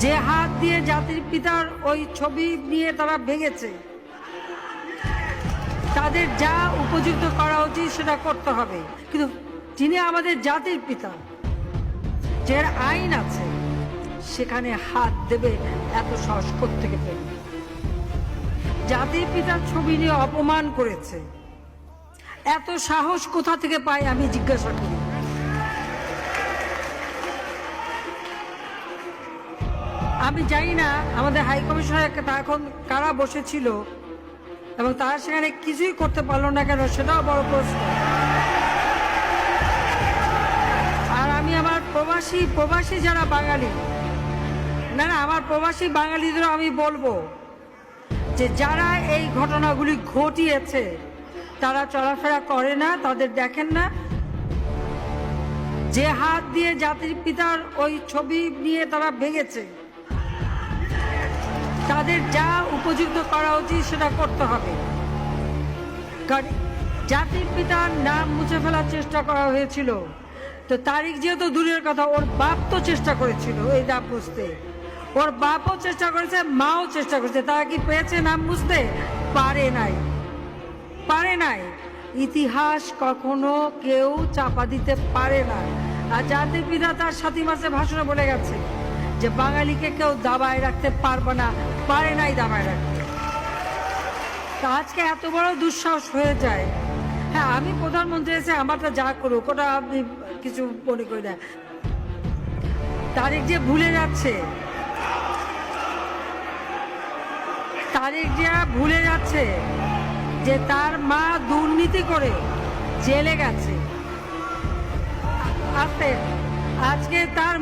যে হাত দিয়ে জাতির পিতার ওই ছবি নিয়ে তারা ভেঙেছে, তাদের যা উপযুক্ত করা উচিত সেটা করতে হবে। কিন্তু যিনি আমাদের জাতির পিতা, যার আইন আছে, সেখানে হাত দেবে এত সাহস কোত্থেকে পেল? জাতির পিতার ছবি নিয়ে অপমান করেছে, এত সাহস কোথা থেকে পায় আমি জিজ্ঞাসা করি। আমি জানি না আমাদের হাই কমিশনার এখন কারা বসেছিল এবং তারা সেখানে কিছুই করতে পারলো না কেন, সেটাও বড় প্রশ্ন। আর আমি আমার প্রবাসী যারা বাঙালি, না আমার প্রবাসী বাঙালিদেরও আমি বলবো যে যারা এই ঘটনাগুলি ঘটিয়েছে তারা চলাফেরা করে না, তাদের দেখেন না। যে হাত দিয়ে জাতির পিতার ওই ছবি নিয়ে তারা ভেঙেছে, তাদের যা উপযুক্ত করা উচিত সেটা করতে হবে। কারণ জাতির পিতার নাম মুছে ফেলার চেষ্টা করা হয়েছিল, তো তারিখ যেহেতু দূরের কথা, ওর বাপ তো চেষ্টা করেছিল এই নাম মুছতে, ওর বাপও চেষ্টা করেছে, মাও চেষ্টা করেছে। তারা কি পেয়েছে নাম মুছতে? পারে নাই। ইতিহাস কখনো কেউ চাপা দিতে পারে না। আর জাতির পিতা তার 7 মাসে ভাষণে বলে গেছে যে বাঙালিকে কেউ দাবায় রাখতে পারবে না, পারে নাই দাবায় রাখতে। তা আজকে এত বড় দুঃসাহস হয়ে যায়। হ্যাঁ, আমি প্রধানমন্ত্রী এসে আমারটা যা করুক, ওটা আপনি কিছু মনে করি না। তারিখ যে ভুলে যাচ্ছে, যে তার মা দুর্নীতি করে জেলে গেছে। আজকে তার